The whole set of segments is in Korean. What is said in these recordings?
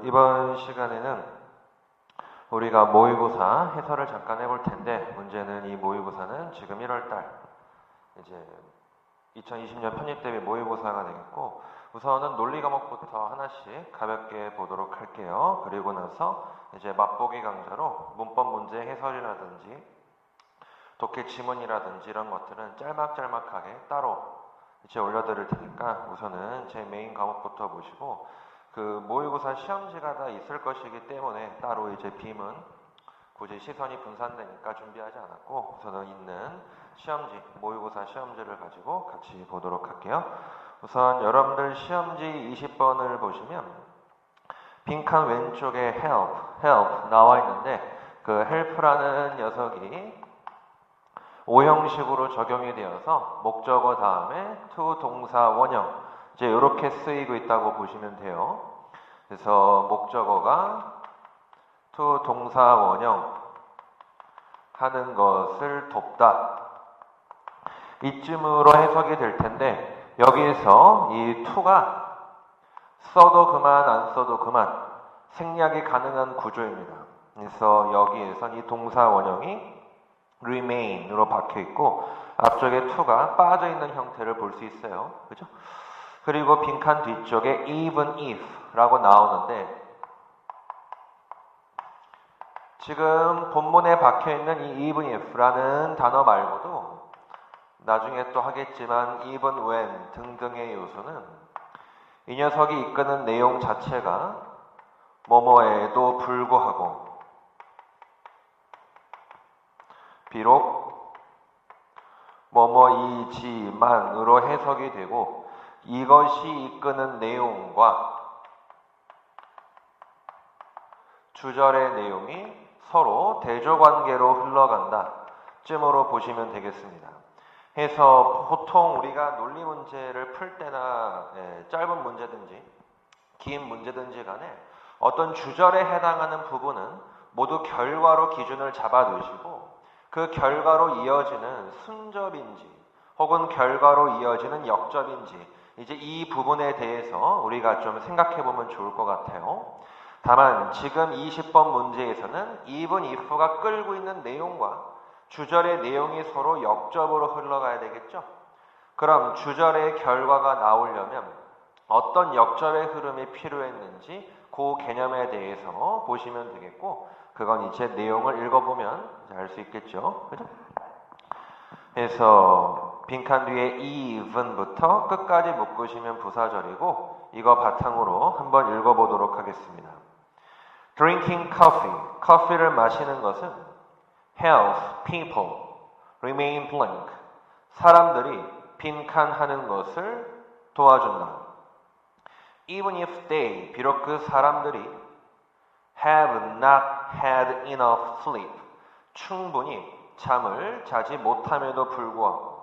이번 시간에는 우리가 모의고사 해설을 잠깐 해볼 텐데, 문제는 이 모의고사는 지금 1월달 이제 2020년 편입 대비 모의고사가 되겠고, 우선은 논리 과목부터 하나씩 가볍게 보도록 할게요. 그리고 나서 이제 맛보기 강좌로 문법 문제 해설이라든지 독해 지문이라든지 이런 것들은 짤막짤막하게 따로 이제 올려드릴 테니까 우선은 제 메인 과목부터 보시고, 그 모의고사 시험지가 다 있을 것이기 때문에 따로 이제 빔은 굳이 시선이 분산되니까 준비하지 않았고, 우선은 있는 시험지, 모의고사 시험지를 가지고 같이 보도록 할게요. 우선 여러분들 시험지 20번을 보시면 빈칸 왼쪽에 help 나와 있는데, 그 help라는 녀석이 오형식으로 적용이 되어서 목적어 다음에 to 동사 원형 이제 이렇게 쓰이고 있다고 보시면 돼요. 그래서 목적어가 to 동사 원형 하는 것을 돕다, 이쯤으로 해석이 될 텐데, 여기에서 이 to가 써도 그만 안 써도 그만 생략이 가능한 구조입니다. 그래서 여기에선 이 동사 원형이 remain으로 박혀 있고 앞쪽에 to가 빠져 있는 형태를 볼 수 있어요. 그죠? 그리고 빈칸 뒤쪽에 even if 라고 나오는데, 지금 본문에 박혀 있는 이 even if라는 단어 말고도 나중에 또 하겠지만 even when 등등의 요소는 이 녀석이 이끄는 내용 자체가 뭐뭐에도 불구하고, 비록 뭐뭐이지만으로 해석이 되고, 이것이 이끄는 내용과 주절의 내용이 서로 대조관계로 흘러간다 쯤으로 보시면 되겠습니다. 해서 보통 우리가 논리 문제를 풀 때나 짧은 문제든지 긴 문제든지 간에 어떤 주절에 해당하는 부분은 모두 결과로 기준을 잡아 놓으시고, 그 결과로 이어지는 순접인지 혹은 결과로 이어지는 역접인지 이제 이 부분에 대해서 우리가 좀 생각해 보면 좋을 것 같아요. 다만 지금 20번 문제에서는 even if가 끌고 있는 내용과 주절의 내용이 서로 역접으로 흘러가야 되겠죠. 그럼 주절의 결과가 나오려면 어떤 역접의 흐름이 필요했는지 그 개념에 대해서 보시면 되겠고, 그건 이제 내용을 읽어보면 알 수 있겠죠. 그죠? 그래서 빈칸 뒤에 even부터 끝까지 묶으시면 부사절이고, 이거 바탕으로 한번 읽어보도록 하겠습니다. Drinking coffee, 커피를 마시는 것은 help people remain blank, 사람들이 빈칸 하는 것을 도와준다. Even if they, 비록 그 사람들이 have not had enough sleep, 충분히 잠을 자지 못함에도 불구하고,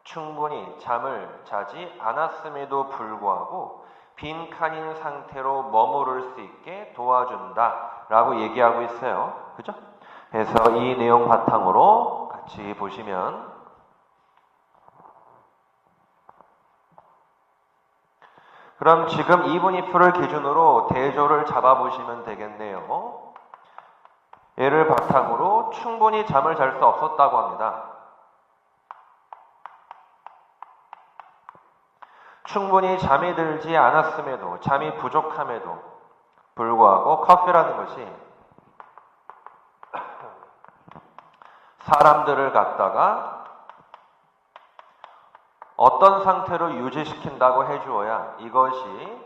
충분히 잠을 자지 않았음에도 불구하고 빈칸인 상태로 머무를 수 있게 도와준다 라고 얘기하고 있어요. 그죠? 그래서 이 내용 바탕으로 같이 보시면, 그럼 지금 even if를 기준으로 대조를 잡아보시면 되겠네요. 얘를 바탕으로 충분히 잠을 잘 수 없었다고 합니다. 충분히 잠이 들지 않았음에도, 잠이 부족함에도 불구하고 커피라는 것이 사람들을 갖다가 어떤 상태로 유지시킨다고 해주어야 이것이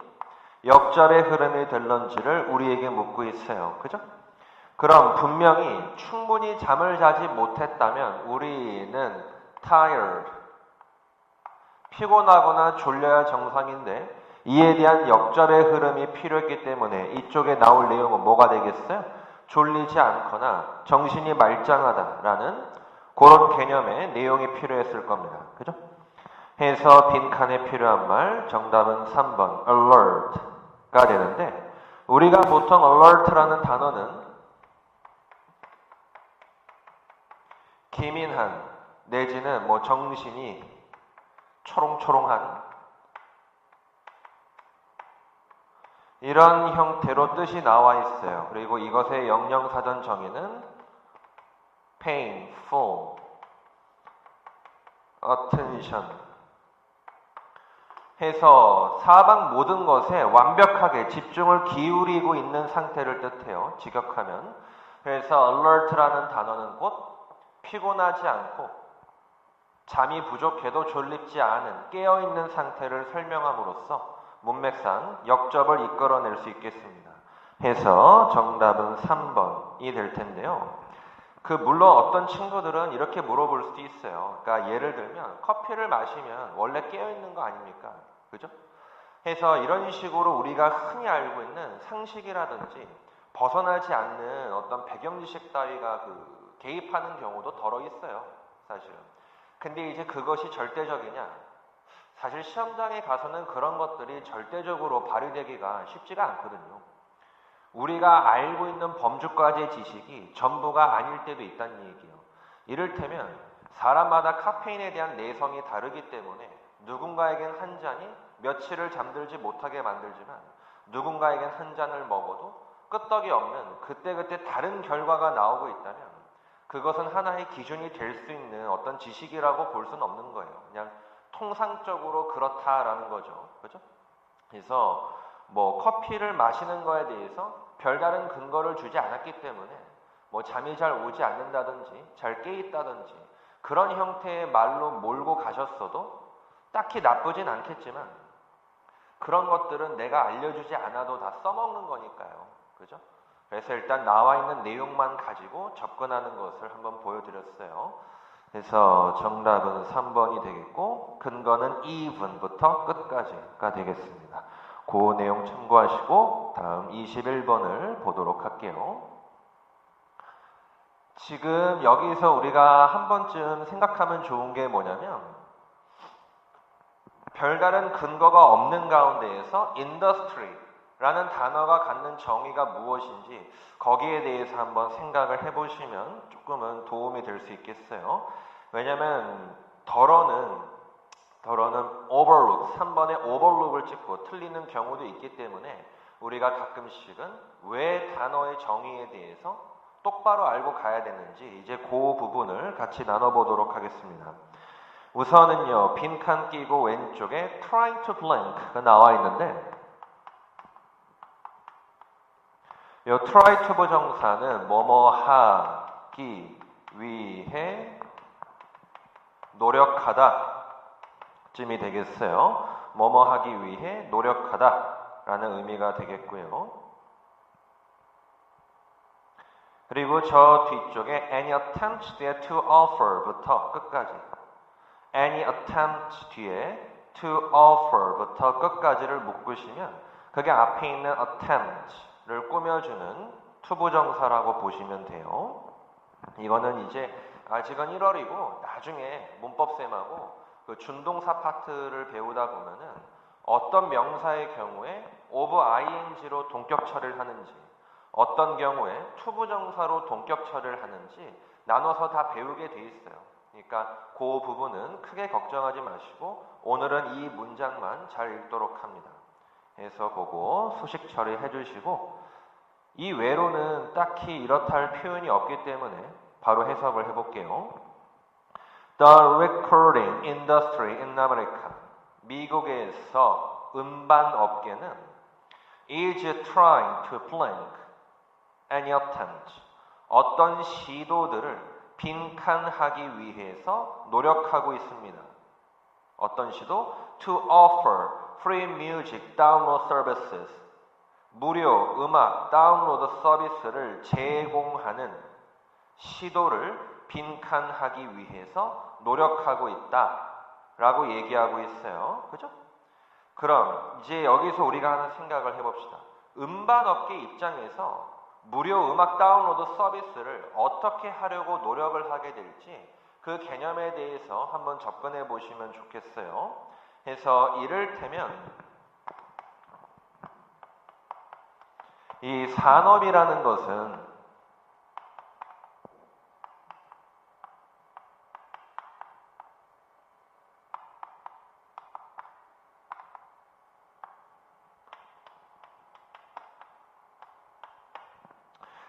역접의 흐름이 될런지를 우리에게 묻고 있어요. 그죠? 그럼 분명히 충분히 잠을 자지 못했다면 우리는 tired, 피곤하거나 졸려야 정상인데, 이에 대한 역접의 흐름이 필요했기 때문에 이쪽에 나올 내용은 뭐가 되겠어요? 졸리지 않거나 정신이 말짱하다라는 그런 개념의 내용이 필요했을 겁니다. 그죠? 해서 빈칸에 필요한 말, 정답은 3번 alert가 되는데, 우리가 보통 alert라는 단어는 기민한 내지는 뭐 정신이 초롱초롱한 이런 형태로 뜻이 나와 있어요. 그리고 이것의 영영사전 정의는 painful, attention 해서 사방 모든 것에 완벽하게 집중을 기울이고 있는 상태를 뜻해요. 직역하면. 그래서 alert라는 단어는 곧 피곤하지 않고 잠이 부족해도 졸립지 않은 깨어있는 상태를 설명함으로써 문맥상 역접을 이끌어낼 수 있겠습니다. 해서 정답은 3번이 될 텐데요. 물론 어떤 친구들은 이렇게 물어볼 수도 있어요. 그러니까 예를 들면 커피를 마시면 원래 깨어있는 거 아닙니까? 그죠? 해서 이런 식으로 우리가 흔히 알고 있는 상식이라든지 벗어나지 않는 어떤 배경지식 따위가 개입하는 경우도 덜어 있어요. 사실은. 근데 이제 그것이 절대적이냐? 사실 시험장에 가서는 그런 것들이 절대적으로 발휘되기가 쉽지가 않거든요. 우리가 알고 있는 범주까지의 지식이 전부가 아닐 때도 있다는 얘기예요. 이를테면 사람마다 카페인에 대한 내성이 다르기 때문에 누군가에겐 한 잔이 며칠을 잠들지 못하게 만들지만 누군가에겐 한 잔을 먹어도 끄떡이 없는 그때그때 다른 결과가 나오고 있다면 그것은 하나의 기준이 될 수 있는 어떤 지식이라고 볼 수는 없는 거예요. 그냥 통상적으로 그렇다라는 거죠. 그죠? 그래서 커피를 마시는 거에 대해서 별다른 근거를 주지 않았기 때문에 잠이 잘 오지 않는다든지 잘 깨 있다든지 그런 형태의 말로 몰고 가셨어도 딱히 나쁘진 않겠지만 그런 것들은 내가 알려주지 않아도 다 써먹는 거니까요. 그죠? 그래서 일단 나와 있는 내용만 가지고 접근하는 것을 한번 보여드렸어요. 그래서 정답은 3번이 되겠고 근거는 even부터 끝까지가 되겠습니다. 그 내용 참고하시고 다음 21번을 보도록 할게요. 지금 여기서 우리가 한 번쯤 생각하면 좋은 게 뭐냐면 별다른 근거가 없는 가운데에서 industry라는 단어가 갖는 정의가 무엇인지 거기에 대해서 한번 생각을 해보시면 조금은 도움이 될 수 있겠어요. 왜냐하면 덜어는 overlook, 3번에 overlook을 찍고 틀리는 경우도 있기 때문에 우리가 가끔씩은 왜 단어의 정의에 대해서 똑바로 알고 가야 되는지 이제 그 부분을 같이 나눠보도록 하겠습니다. 우선은요, 빈칸 끼고 왼쪽에 trying to blank가 나와 있는데 이 try to 부정사는 뭐뭐 하기 위해 노력하다 쯤이 되겠어요. 뭐뭐 하기 위해 노력하다 라는 의미가 되겠고요. 그리고 저 뒤쪽에 any attempt there to offer부터 끝까지 any attempt 뒤에 to offer부터 끝까지를 묶으시면 그게 앞에 있는 attempt를 꾸며주는 투부정사라고 보시면 돼요. 이거는 이제 아직은 1월이고 나중에 문법쌤하고 준동사 파트를 배우다 보면은 어떤 명사의 경우에 of ing로 동격 처리를 하는지 어떤 경우에 투부정사로 동격 처리를 하는지 나눠서 다 배우게 돼 있어요. 그러니까 그 부분은 크게 걱정하지 마시고 오늘은 이 문장만 잘 읽도록 합니다. 해서 그거 수식 처리해 주시고 이 외로는 딱히 이렇다 할 표현이 없기 때문에 바로 해석을 해볼게요. The recording industry in America, 미국에서 음반 업계는 is trying to blank any attempt, 어떤 시도들을 빈칸하기 위해서 노력하고 있습니다. 어떤 시도? To offer free music download services, 무료 음악 다운로드 서비스를 제공하는 시도를 빈칸하기 위해서 노력하고 있다 라고 얘기하고 있어요. 그죠? 그럼 이제 여기서 우리가 하는 생각을 해봅시다. 음반업계 입장에서 무료 음악 다운로드 서비스를 어떻게 하려고 노력을 하게 될지 그 개념에 대해서 한번 접근해 보시면 좋겠어요. 해서 이를테면 이 산업이라는 것은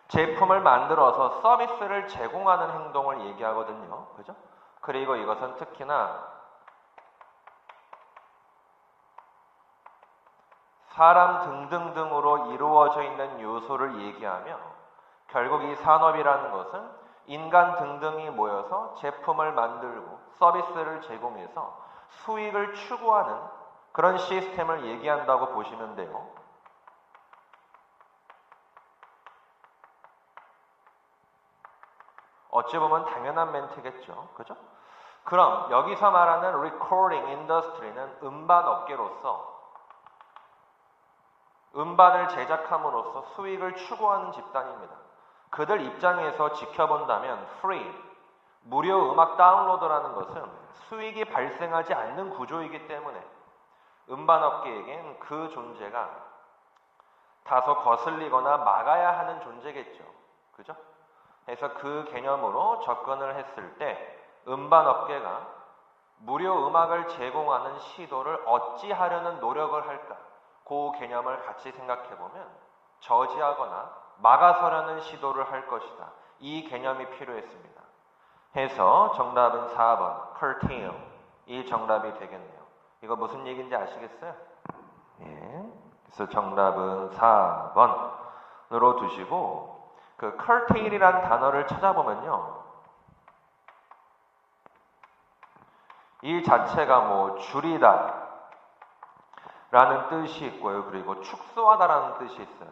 제품을 만들어서 서비스를 제공하는 행동을 얘기하거든요. 그죠? 그리고 이것은 특히나 사람 등등등으로 이루어져 있는 요소를 얘기하며 결국 이 산업이라는 것은 인간 등등이 모여서 제품을 만들고 서비스를 제공해서 수익을 추구하는 그런 시스템을 얘기한다고 보시면 돼요. 어찌 보면 당연한 멘트겠죠. 그죠? 그럼 여기서 말하는 recording industry는 음반 업계로서 음반을 제작함으로써 수익을 추구하는 집단입니다. 그들 입장에서 지켜본다면 free, 무료 음악 다운로드라는 것은 수익이 발생하지 않는 구조이기 때문에 음반업계에겐 그 존재가 다소 거슬리거나 막아야 하는 존재겠죠. 그죠? 그래서 그 개념으로 접근을 했을 때 음반업계가 무료 음악을 제공하는 시도를 어찌하려는 노력을 할까? 그 개념을 같이 생각해보면 저지하거나 막아서려는 시도를 할 것이다. 이 개념이 필요했습니다. 해서 정답은 4번 curtail 이 정답이 되겠네요. 이거 무슨 얘기인지 아시겠어요? 예. 그래서 정답은 4번으로 두시고 그 curtail이라는 단어를 찾아보면요. 이 자체가 뭐 줄이다 라는 뜻이 있고요. 그리고 축소하다라는 뜻이 있어요.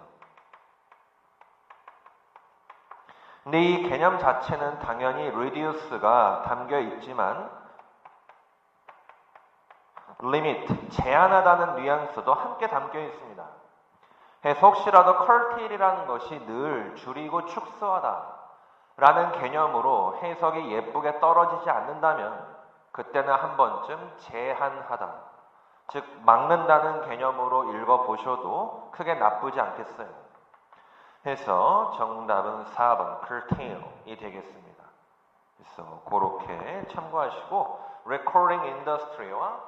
근데 이 개념 자체는 당연히 reduce가 담겨 있지만 limit, 제한하다는 뉘앙스도 함께 담겨 있습니다. 그래서 혹시라도 curtail이라는 것이 늘 줄이고 축소하다 라는 개념으로 해석이 예쁘게 떨어지지 않는다면 그때는 한 번쯤 제한하다, 즉 막는다는 개념으로 읽어보셔도 크게 나쁘지 않겠어요. 해서 정답은 4번 curtail이 되겠습니다. 그래서 그렇게 참고하시고 recording industry와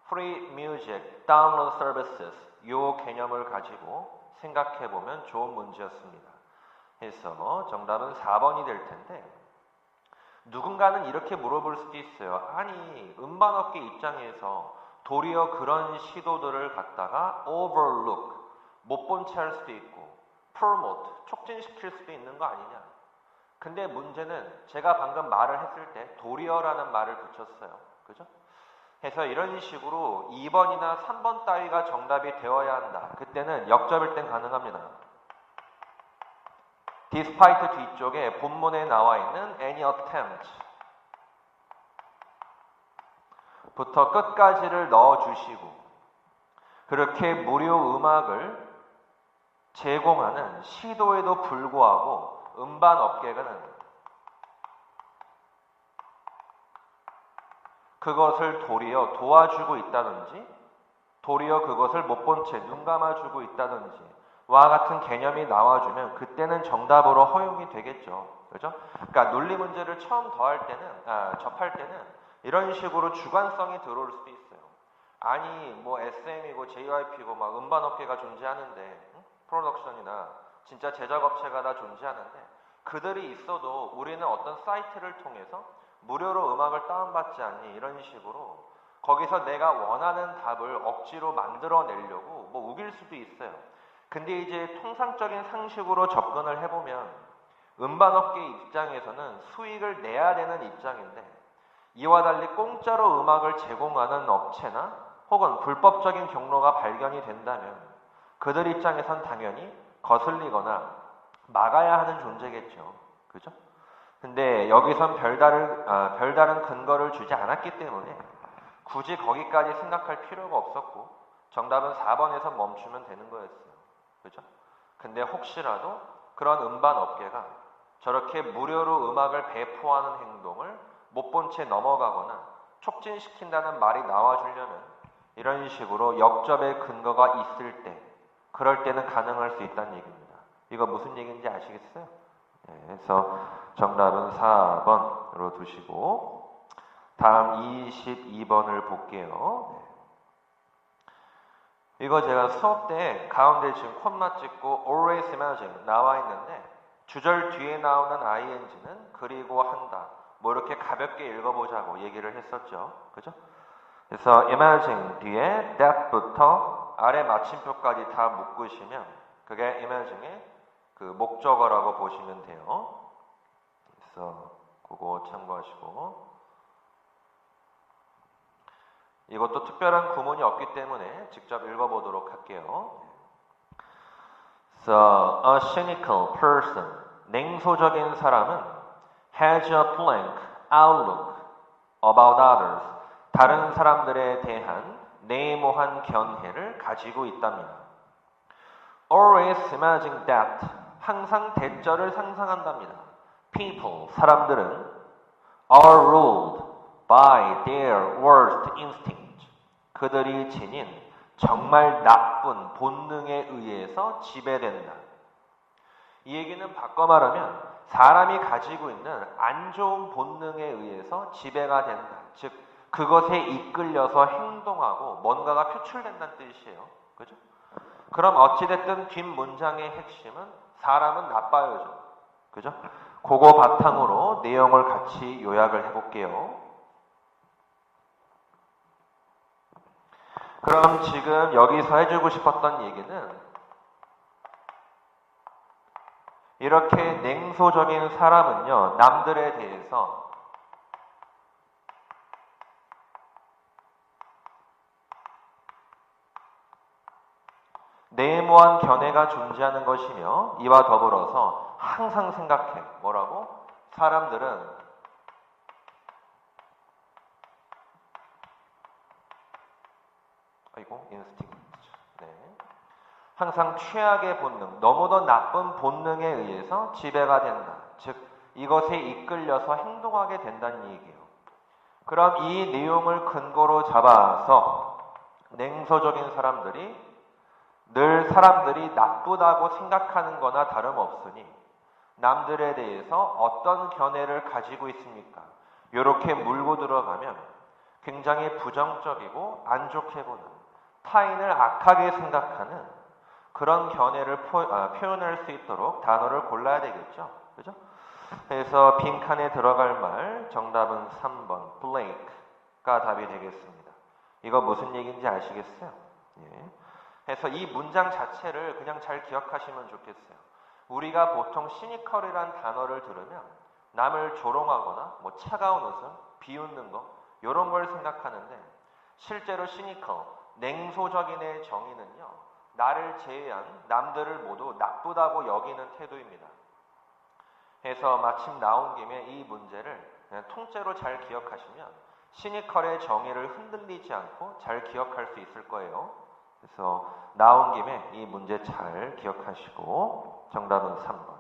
free music download services 이 개념을 가지고 생각해보면 좋은 문제였습니다. 해서 정답은 4번이 될 텐데 누군가는 이렇게 물어볼 수도 있어요. 아니 음반업계 입장에서 도리어 그런 시도들을 갖다가 overlook, 못 본 채 할 수도 있고 promote, 촉진시킬 수도 있는 거 아니냐. 근데 문제는 제가 방금 말을 했을 때 도리어라는 말을 붙였어요. 그죠? 그래서 이런 식으로 2번이나 3번 따위가 정답이 되어야 한다. 그때는 역접일 땐 가능합니다. despite 뒤쪽에 본문에 나와 있는 any attempt 부터 끝까지를 넣어주시고 그렇게 무료 음악을 제공하는 시도에도 불구하고 음반 업계는 그것을 도리어 도와주고 있다든지 도리어 그것을 못 본 채 눈 감아주고 있다든지 와 같은 개념이 나와주면 그때는 정답으로 허용이 되겠죠. 그죠? 그러니까 논리 문제를 처음 접할 때는 이런 식으로 주관성이 들어올 수도 있어요. 아니 뭐 SM이고 JYP고 막 음반업계가 존재하는데 프로덕션이나 진짜 제작업체가 다 존재하는데 그들이 있어도 우리는 어떤 사이트를 통해서 무료로 음악을 다운받지 않니? 이런 식으로 거기서 내가 원하는 답을 억지로 만들어내려고 뭐 우길 수도 있어요. 근데 이제 통상적인 상식으로 접근을 해보면 음반업계 입장에서는 수익을 내야 되는 입장인데 이와 달리 공짜로 음악을 제공하는 업체나 혹은 불법적인 경로가 발견이 된다면 그들 입장에선 당연히 거슬리거나 막아야 하는 존재겠죠. 그죠? 근데 여기선 별다른 근거를 주지 않았기 때문에 굳이 거기까지 생각할 필요가 없었고 정답은 4번에서 멈추면 되는 거였어요. 그죠? 근데 혹시라도 그런 음반 업계가 저렇게 무료로 음악을 배포하는 행동을 못 본 채 넘어가거나 촉진시킨다는 말이 나와주려면 이런 식으로 역접의 근거가 있을 때 그럴 때는 가능할 수 있다는 얘기입니다. 이거 무슨 얘기인지 아시겠어요? 네, 그래서 정답은 4번으로 두시고 다음 22번을 볼게요. 이거 제가 수업 때 가운데 지금 콤마 찍고 always imagine 나와 있는데 주절 뒤에 나오는 ing는 그리고 한다. 뭐 이렇게 가볍게 읽어보자고 얘기를 했었죠. 그죠? 그래서 imagine 뒤에 that부터 아래 마침표까지 다 묶으시면 그게 imaging의 그 목적어라고 보시면 돼요. 그래서 그거 참고하시고, 이것도 특별한 구문이 없기 때문에 직접 읽어보도록 할게요. So, a cynical person, 냉소적인 사람은 has a blank outlook about others, 다른 사람들에 대한 네모한 견해를 가지고 있답니다. Always imagine that, 항상 대절을 상상한답니다. People, 사람들은 are ruled by their worst instinct, 그들이 지닌 정말 나쁜 본능에 의해서 지배된다. 이 얘기는 바꿔 말하면 사람이 가지고 있는 안 좋은 본능에 의해서 지배가 된다. 즉 그것에 이끌려서 행동하고 뭔가가 표출된다는 뜻이에요. 그죠? 그럼 어찌됐든 뒷문장의 핵심은 사람은 나빠요죠. 그죠? 그거 바탕으로 내용을 같이 요약을 해볼게요. 그럼 지금 여기서 해주고 싶었던 얘기는 이렇게 냉소적인 사람은요, 남들에 대해서 네모한 견해가 존재하는 것이며 이와 더불어서 항상 생각해. 뭐라고? 사람들은 인스팅트. 네. 항상 최악의 본능, 너무도 나쁜 본능에 의해서 지배가 된다. 즉, 이것에 이끌려서 행동하게 된다는 얘기예요. 그럼 이 내용을 근거로 잡아서 냉소적인 사람들이 늘 사람들이 나쁘다고 생각하는 거나 다름없으니 남들에 대해서 어떤 견해를 가지고 있습니까? 이렇게 물고 들어가면 굉장히 부정적이고 안 좋게 보는, 타인을 악하게 생각하는 그런 견해를 표현할 수 있도록 단어를 골라야 되겠죠. 그죠? 그래서 빈칸에 들어갈 말 정답은 3번 blake가 답이 되겠습니다. 이거 무슨 얘기인지 아시겠어요? 예. 그래서 이 문장 자체를 그냥 잘 기억하시면 좋겠어요. 우리가 보통 시니컬이란 단어를 들으면 남을 조롱하거나 뭐 차가운 웃음, 비웃는 거 이런 걸 생각하는데 실제로 시니컬, 냉소적인의 정의는요, 나를 제외한 남들을 모두 나쁘다고 여기는 태도입니다. 그래서 마침 나온 김에 이 문제를 그냥 통째로 잘 기억하시면 시니컬의 정의를 흔들리지 않고 잘 기억할 수 있을 거예요. 그래서 나온 김에 이 문제 잘 기억하시고 정답은 3번.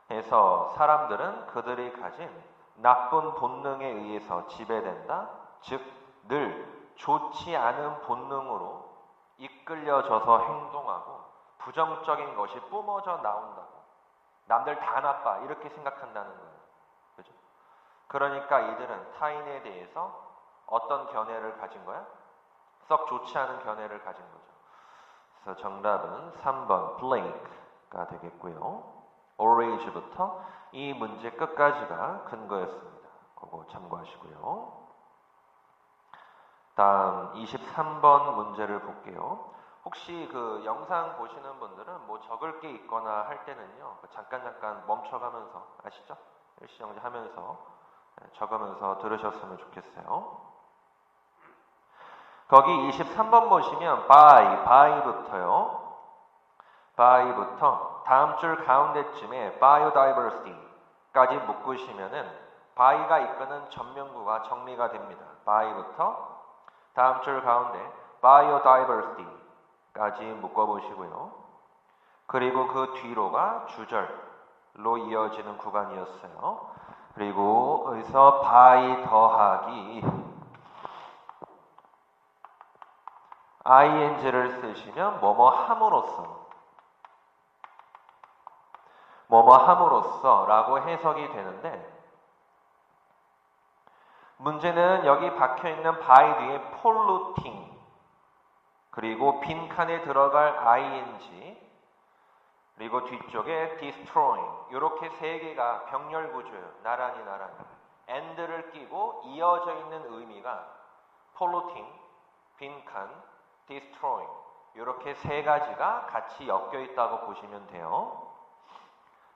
그래서 사람들은 그들이 가진 나쁜 본능에 의해서 지배된다. 즉, 늘 좋지 않은 본능으로 이끌려져서 행동하고 부정적인 것이 뿜어져 나온다고. 남들 다 나빠 이렇게 생각한다는 거예요. 그죠? 그러니까 이들은 타인에 대해서 어떤 견해를 가진 거야? 썩 좋지 않은 견해를 가진 거죠. 그래서 정답은 3번 blake가 되겠고요. always부터 이 문제 끝까지가 근거였습니다. 그거 참고하시고요. 다음 23번 문제를 볼게요. 혹시 그 영상 보시는 분들은 뭐 적을 게 있거나 할 때는요, 잠깐 멈춰가면서, 아시죠? 일시정지 하면서 적으면서 들으셨으면 좋겠어요. 거기 23번 보시면 by부터요. by부터 다음 줄 가운데쯤에 biodiversity까지 묶으시면은 by가 이끄는 전명구가 정리가 됩니다. by부터 다음 줄 가운데 biodiversity까지 묶어보시고요. 그리고 그 뒤로가 주절로 이어지는 구간이었어요. 그리고 여기서 by 더하기 ing를 쓰시면 뭐뭐 함으로써 라고 해석이 되는데, 문제는 여기 박혀있는 by 뒤에 polluting 그리고 빈칸에 들어갈 ing, 그리고 뒤쪽에 destroying. 이렇게 세 개가 병렬 구조예요. 나란히. and를 끼고 이어져 있는 의미가 polluting, 빈칸, destroying. 이렇게 세 가지가 같이 엮여 있다고 보시면 돼요.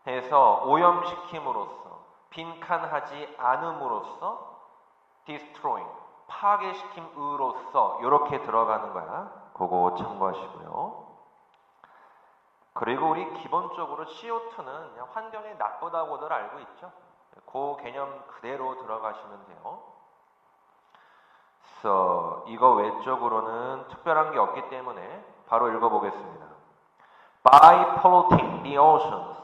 그래서 오염시킴으로써, 빈칸하지 않음으로써, destroying, 파괴시킴으로써 이렇게 들어가는 거야. 그거 참고하시고요. 그리고 우리 기본적으로 CO2는 그냥 환경에 나쁘다고들 알고 있죠. 그 개념 그대로 들어가시면 돼요. 그래서 이거 외적으로는 특별한 게 없기 때문에 바로 읽어보겠습니다. By polluting the oceans,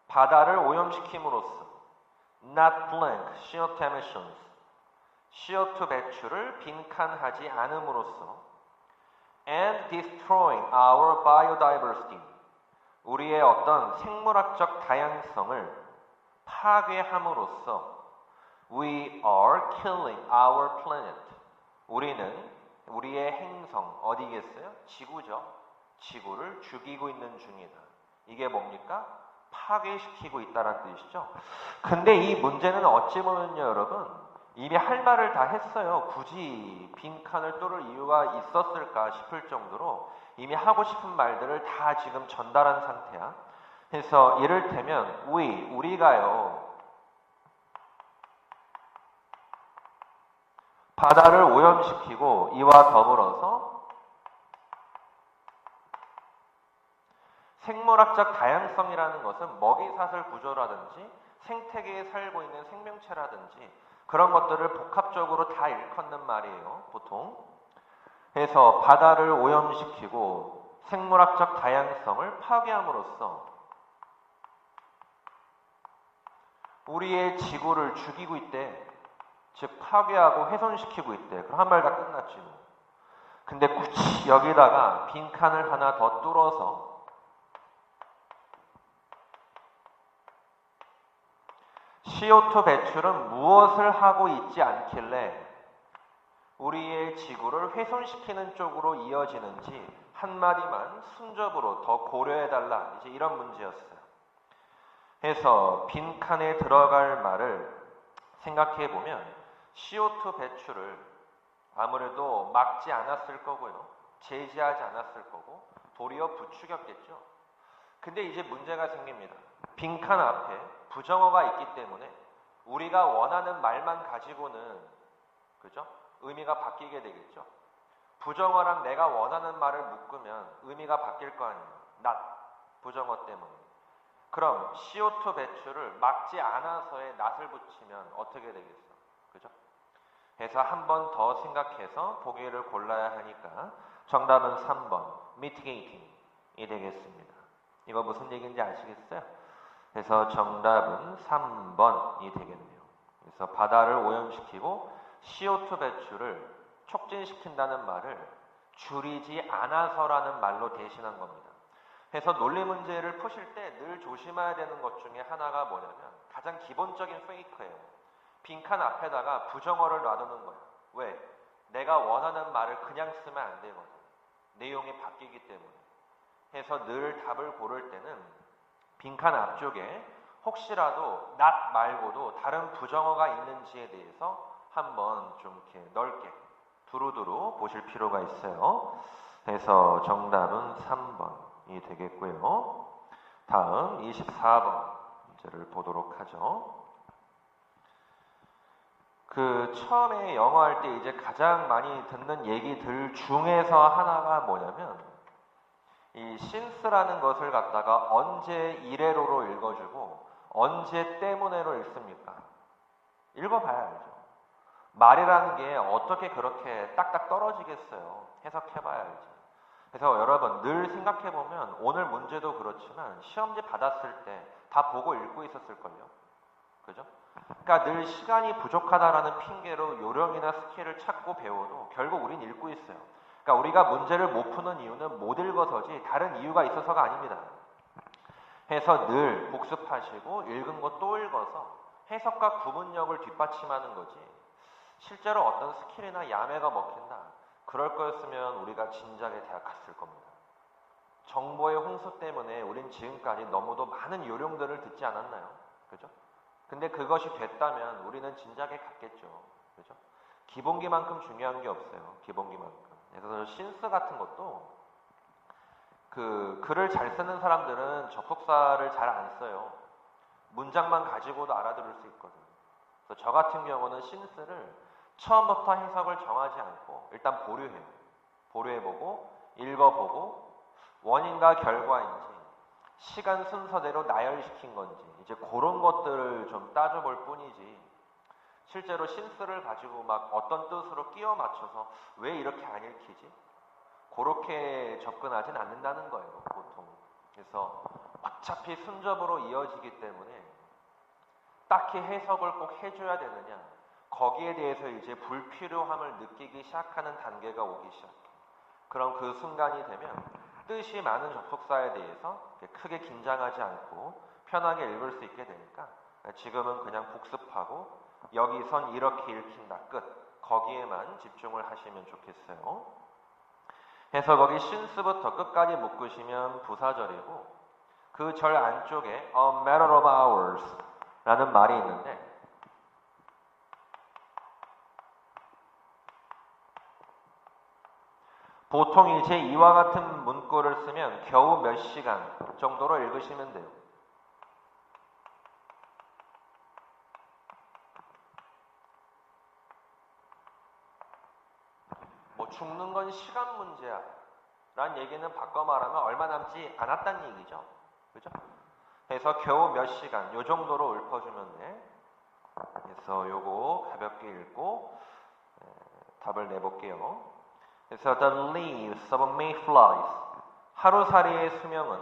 바다를 오염시킴으로써, not blank CO2 emissions, CO2 배출을 빈칸하지 않음으로써, and destroying our biodiversity, 우리의 어떤 생물학적 다양성을 파괴함으로써 we are killing our planet. 우리는 우리의 행성 어디겠어요? 지구죠. 지구를 죽이고 있는 중이다. 이게 뭡니까? 파괴시키고 있다는 뜻이죠. 근데 이 문제는 어찌 보면요, 여러분, 이미 할 말을 다 했어요. 굳이 빈칸을 뚫을 이유가 있었을까 싶을 정도로 이미 하고 싶은 말들을 다 지금 전달한 상태야. 그래서 이를테면 우리가요, 바다를 오염시키고 이와 더불어서 생물학적 다양성이라는 것은 먹이사슬 구조라든지 생태계에 살고 있는 생명체라든지 그런 것들을 복합적으로 다 일컫는 말이에요, 보통. 그래서 바다를 오염시키고 생물학적 다양성을 파괴함으로써 우리의 지구를 죽이고 있대. 즉 파괴하고 훼손시키고 있대. 그럼 한 말 다 끝났지 뭐. 근데 굳이 여기다가 빈칸을 하나 더 뚫어서 CO2 배출은 무엇을 하고 있지 않길래 우리의 지구를 훼손시키는 쪽으로 이어지는지 한마디만 순접으로 더 고려해달라. 이제 이런 문제였어요. 그래서 빈칸에 들어갈 말을 생각해보면 CO2 배출을 아무래도 막지 않았을 거고요. 제지하지 않았을 거고 도리어 부추겼겠죠. 근데 이제 문제가 생깁니다. 빈칸 앞에 부정어가 있기 때문에 우리가 원하는 말만 가지고는 그죠? 의미가 바뀌게 되겠죠. 부정어랑 내가 원하는 말을 묶으면 의미가 바뀔 거 아니에요. not, 부정어 때문에. 그럼 CO2 배출을 막지 않아서의 not을 붙이면 어떻게 되겠어? 그죠? 그래서 한 번 더 생각해서 보기를 골라야 하니까 정답은 3번 mitigating이 되겠습니다. 이거 무슨 얘기인지 아시겠어요? 그래서 정답은 3번이 되겠네요. 그래서 바다를 오염시키고 CO2 배출을 촉진시킨다는 말을 줄이지 않아서라는 말로 대신한 겁니다. 그래서 논리 문제를 푸실 때 늘 조심해야 되는 것 중에 하나가 뭐냐면 가장 기본적인 페이크예요. 빈칸 앞에다가 부정어를 놔두는 거야. 왜? 내가 원하는 말을 그냥 쓰면 안 되거든. 내용이 바뀌기 때문에. 해서 늘 답을 고를 때는 빈칸 앞쪽에 혹시라도 not 말고도 다른 부정어가 있는지에 대해서 한번 좀 이렇게 넓게 두루두루 보실 필요가 있어요. 그래서 정답은 3번이 되겠고요. 다음 24번 문제를 보도록 하죠. 처음에 영어 할 때 이제 가장 많이 듣는 얘기들 중에서 하나가 뭐냐면 이 since라는 것을 갖다가 언제 이래로로 읽어주고 언제 때문에로 읽습니까? 읽어봐야 알죠. 말이라는 게 어떻게 그렇게 딱딱 떨어지겠어요. 해석해봐야 알지. 그래서 여러분 늘 생각해보면 오늘 문제도 그렇지만 시험지 받았을 때 다 보고 읽고 있었을걸요. 그죠? 그러니까 늘 시간이 부족하다라는 핑계로 요령이나 스킬을 찾고 배워도 결국 우린 읽고 있어요. 그러니까 우리가 문제를 못 푸는 이유는 못 읽어서지 다른 이유가 있어서가 아닙니다. 해서 늘 복습하시고 읽은 거 또 읽어서 해석과 구문력을 뒷받침하는 거지 실제로 어떤 스킬이나 야매가 먹힌다. 그럴 거였으면 우리가 진작에 대학 갔을 겁니다. 정보의 홍수 때문에 우린 지금까지 너무도 많은 요령들을 듣지 않았나요? 그죠? 근데 그것이 됐다면 우리는 진작에 갔겠죠. 그죠? 기본기만큼 중요한 게 없어요. 기본기만큼. 그래서 신스 같은 것도 그 글을 잘 쓰는 사람들은 접속사를 잘 안 써요. 문장만 가지고도 알아들을 수 있거든요. 그래서 저 같은 경우는 신스를 처음부터 해석을 정하지 않고 일단 보류해요. 보류해보고 읽어보고 원인과 결과인지 시간 순서대로 나열시킨 건지 이제 그런 것들을 좀 따져볼 뿐이지 실제로 신스를 가지고 막 어떤 뜻으로 끼워 맞춰서 왜 이렇게 안 읽히지? 그렇게 접근하진 않는다는 거예요, 보통. 그래서 어차피 순접으로 이어지기 때문에 딱히 해석을 꼭 해줘야 되느냐, 거기에 대해서 이제 불필요함을 느끼기 시작하는 단계가 오기 시작해요. 그럼 그 순간이 되면 뜻이 많은 접속사에 대해서 크게 긴장하지 않고 편하게 읽을 수 있게 되니까 지금은 그냥 복습하고 여기선 이렇게 읽힌다, 끝. 거기에만 집중을 하시면 좋겠어요. 해석어기 신스부터 끝까지 묶으시면 부사절이고 그 절 안쪽에 a matter of hours 라는 말이 있는데 보통 이제 이와 같은 문구를 쓰면 겨우 몇 시간 정도로 읽으시면 돼요. 뭐 죽는 건 시간 문제야 라는 얘기는 바꿔 말하면 얼마 남지 않았다는 얘기죠. 그죠? 그래서 겨우 몇 시간 요 정도로 읊어주면 돼. 그래서 요거 가볍게 읽고 답을 내볼게요. 그래서 the leaves of mayflies 하루살이의 수명은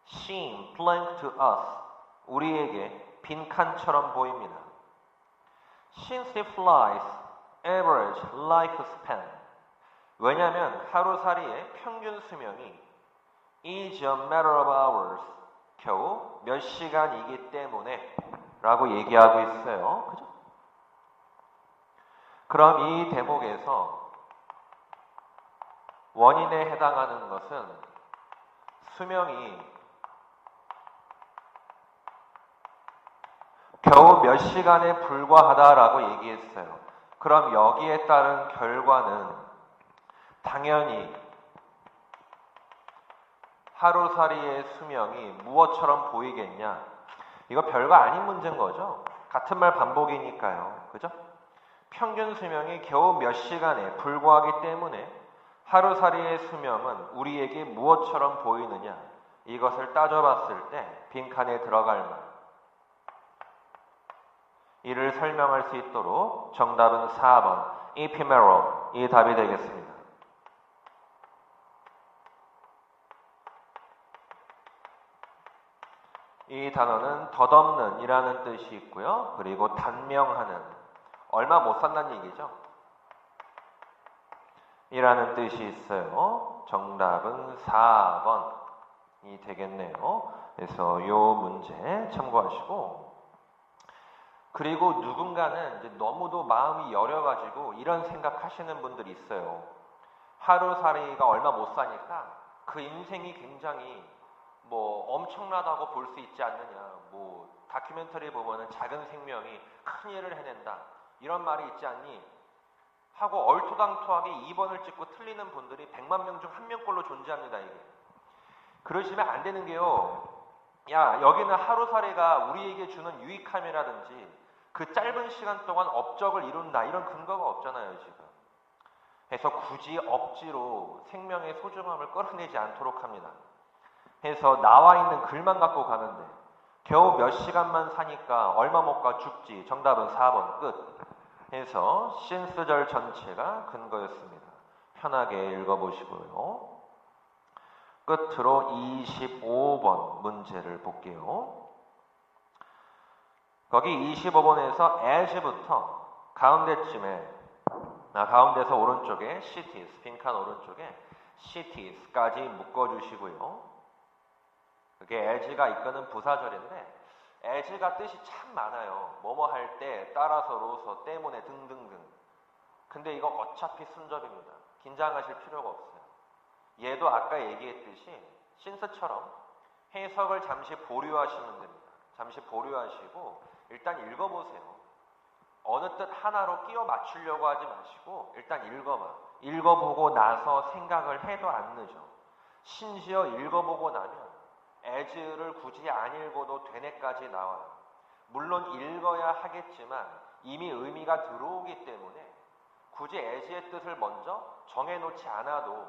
seem blank to us 우리에게 빈칸처럼 보입니다. Since it flies average lifespan 왜냐하면 하루살이의 평균 수명이 is a matter of hours 겨우 몇 시간이기 때문에 라고 얘기하고 있어요. 그죠? 그럼 이 대목에서 원인에 해당하는 것은 수명이 겨우 몇 시간에 불과하다라고 얘기했어요. 그럼 여기에 따른 결과는 당연히 하루살이의 수명이 무엇처럼 보이겠냐? 이거 별거 아닌 문제인 거죠. 같은 말 반복이니까요. 그죠? 평균 수명이 겨우 몇 시간에 불과하기 때문에 하루살이의 수명은 우리에게 무엇처럼 보이느냐? 이것을 따져봤을 때 빈칸에 들어갈 말. 이를 설명할 수 있도록 정답은 4번 ephemeral 이 답이 되겠습니다. 이 단어는 덧없는 이라는 뜻이 있고요. 그리고 단명하는 얼마 못 산다는 얘기죠. 이라는 뜻이 있어요. 정답은 4번이 되겠네요. 그래서 이 문제 참고하시고 그리고 누군가는 이제 너무도 마음이 여려가지고 이런 생각하시는 분들이 있어요. 하루살이가 얼마 못 사니까 그 인생이 굉장히 뭐 엄청나다고 볼 수 있지 않느냐. 뭐 다큐멘터리 보면은 작은 생명이 큰 일을 해낸다. 이런 말이 있지 않니? 하고 얼토당토하게 2번을 찍고 틀리는 분들이 100만 명 중 1명꼴로 존재합니다. 이게. 그러시면 안 되는 게요. 야, 여기는 하루살이가 우리에게 주는 유익함이라든지 그 짧은 시간 동안 업적을 이룬다. 이런 근거가 없잖아요, 지금. 그래서 굳이 억지로 생명의 소중함을 끌어내지 않도록 합니다. 해서 나와 있는 글만 갖고 가면 돼. 겨우 몇 시간만 사니까 얼마 못 가 죽지. 정답은 4번 끝. 해서 신스절 전체가 근거였습니다. 편하게 읽어보시고요. 끝으로 25번 문제를 볼게요. 거기 25번에서 as부터 가운데쯤에 가운데서 오른쪽에 cities, 빈칸 오른쪽에 cities까지 묶어주시고요. 그게 as가 이끄는 부사절인데 as가 뜻이 참 많아요. 뭐뭐 할 때, 따라서로서, 때문에 등등등. 근데 이거 어차피 순접입니다. 긴장하실 필요가 없어요. 얘도 아까 얘기했듯이 신스처럼 해석을 잠시 보류하시면 됩니다. 잠시 보류하시고 일단 읽어보세요. 어느 뜻 하나로 끼워 맞추려고 하지 마시고 일단 읽어봐. 읽어보고 나서 생각을 해도 안 늦어. 심지어 읽어보고 나면 as를 굳이 안 읽어도 되네까지 나와요. 물론 읽어야 하겠지만 이미 의미가 들어오기 때문에 굳이 as의 뜻을 먼저 정해놓지 않아도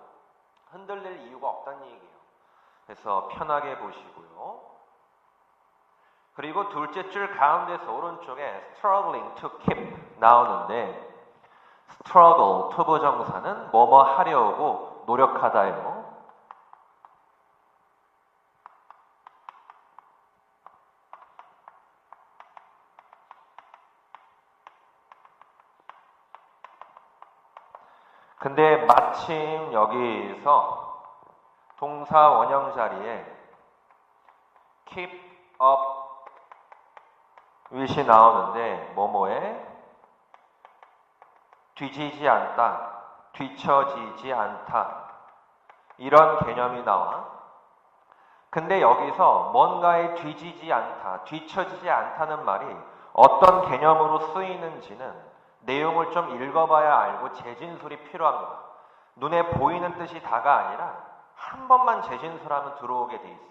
흔들릴 이유가 없다는 얘기예요. 그래서 편하게 보시고요. 그리고 둘째 줄 가운데서 오른쪽에 struggling to keep 나오는데 struggle 투부정사는 뭐뭐 하려고 노력하다예요. 근데 마침 여기서 동사 원형 자리에 keep up with이 나오는데 뭐뭐에 뒤지지 않다, 뒤처지지 않다 이런 개념이 나와. 근데 여기서 뭔가에 뒤지지 않다, 뒤처지지 않다는 말이 어떤 개념으로 쓰이는지는 내용을 좀 읽어봐야 알고 재진술이 필요합니다. 눈에 보이는 뜻이 다가 아니라 한 번만 재진술하면 들어오게 돼 있어.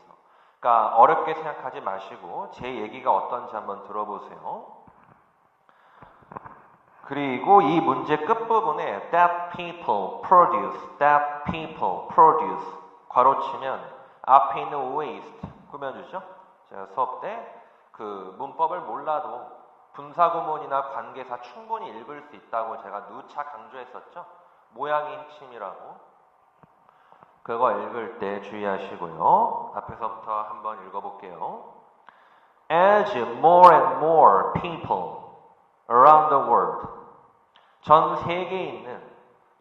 그러니까 어렵게 생각하지 마시고 제 얘기가 어떤지 한번 들어보세요. 그리고 이 문제 끝부분에 that people produce 괄호치면 앞에 있는 waste 꾸며주죠. 제가 수업 때 그 문법을 몰라도 분사구문이나 관계사 충분히 읽을 수 있다고 제가 누차 강조했었죠. 모양이 핵심이라고. 그거 읽을 때 주의하시고요. 앞에서부터 한번 읽어볼게요. As more and more people around the world, 전 세계에 있는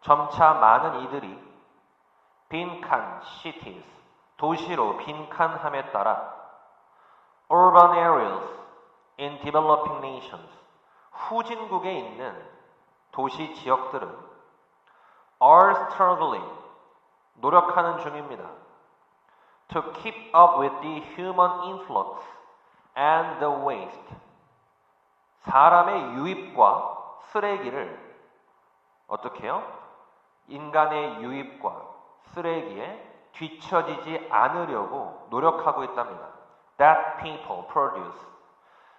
점차 많은 이들이 빈칸 cities, 도시로 빈칸함에 따라 urban areas in developing nations, 후진국에 있는 도시 지역들은 are struggling, 노력하는 중입니다. To keep up with the human influx and the waste, 사람의 유입과 쓰레기를 어떻게 해요? 인간의 유입과 쓰레기에 뒤처지지 않으려고 노력하고 있답니다. That people produce,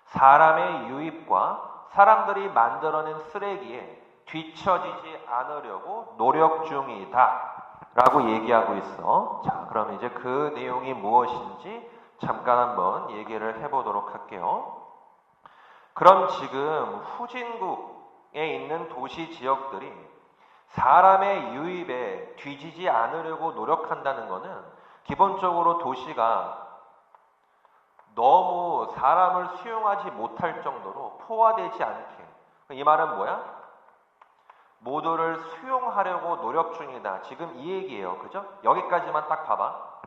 사람의 유입과 사람들이 만들어낸 쓰레기에 뒤처지지 않으려고 노력 중이다 라고 얘기하고 있어. 자, 그럼 이제 그 내용이 무엇인지 잠깐 한번 얘기를 해보도록 할게요. 그럼 지금 후진국에 있는 도시 지역들이 사람의 유입에 뒤지지 않으려고 노력한다는 것은 기본적으로 도시가 너무 사람을 수용하지 못할 정도로 포화되지 않게. 이 말은 뭐야? 모두를 수용하려고 노력 중이다. 지금 이 얘기예요. 그죠? 여기까지만 딱 봐봐.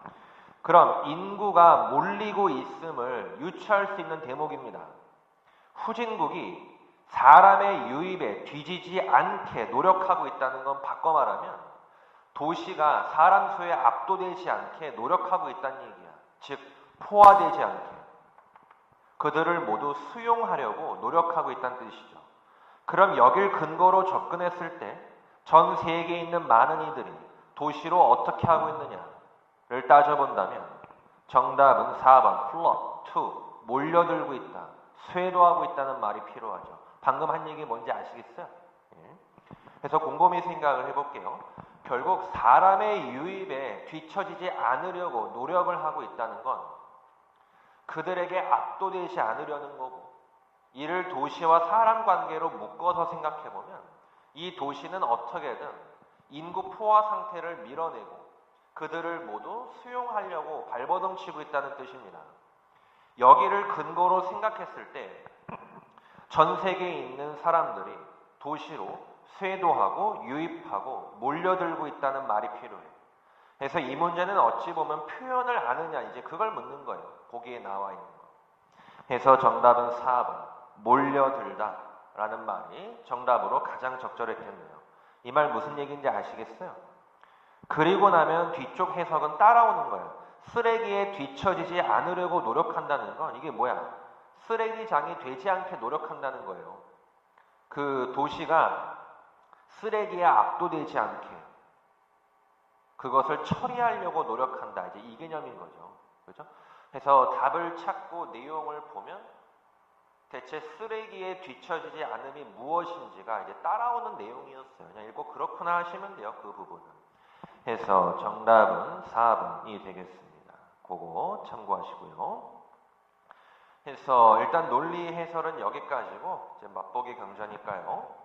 그럼 인구가 몰리고 있음을 유추할 수 있는 대목입니다. 후진국이 사람의 유입에 뒤지지 않게 노력하고 있다는 건 바꿔 말하면 도시가 사람 수에 압도되지 않게 노력하고 있다는 얘기야. 즉 포화되지 않게 그들을 모두 수용하려고 노력하고 있다는 뜻이죠. 그럼 여길 근거로 접근했을 때 전 세계에 있는 많은 이들이 도시로 어떻게 하고 있느냐를 따져본다면 정답은 4번 flock to, 몰려들고 있다, 쇄도하고 있다는 말이 필요하죠. 방금 한 얘기 뭔지 아시겠어요? 그래서 곰곰이 생각을 해볼게요. 결국 사람의 유입에 뒤처지지 않으려고 노력을 하고 있다는 건 그들에게 압도되지 않으려는 거고, 이를 도시와 사람 관계로 묶어서 생각해보면 이 도시는 어떻게든 인구 포화 상태를 밀어내고 그들을 모두 수용하려고 발버둥치고 있다는 뜻입니다. 여기를 근거로 생각했을 때 전 세계에 있는 사람들이 도시로 쇄도하고 유입하고 몰려들고 있다는 말이 필요해. 그래서 이 문제는 어찌 보면 표현을 아느냐, 이제 그걸 묻는 거예요. 거기에 나와 있는 거. 그래서 정답은 4번 몰려들다 라는 말이 정답으로 가장 적절했겠네요. 이 말 무슨 얘기인지 아시겠어요? 그리고 나면 뒤쪽 해석은 따라오는 거예요. 쓰레기에 뒤처지지 않으려고 노력한다는 건 이게 뭐야? 쓰레기장이 되지 않게 노력한다는 거예요. 그 도시가 쓰레기에 압도되지 않게 그것을 처리하려고 노력한다. 이제 이 개념인 거죠. 그렇죠? 그래서 답을 찾고 내용을 보면 대체 쓰레기에 뒤처지지 않음이 무엇인지가 이제 따라오는 내용이었어요. 그냥 읽고 그렇구나 하시면 돼요. 그 부분은. 해서 정답은 4번이 되겠습니다. 그거 참고하시고요. 해서 일단 논리 해설은 여기까지고 이제 맛보기 강좌니까요.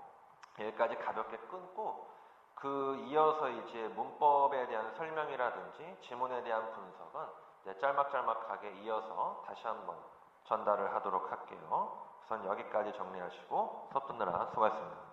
여기까지 가볍게 끊고 그 이어서 이제 문법에 대한 설명이라든지 지문에 대한 분석은 이제 짤막짤막하게 이어서 다시 한번 전달을 하도록 할게요. 우선 여기까지 정리하시고 수업 듣느라 수고하셨습니다.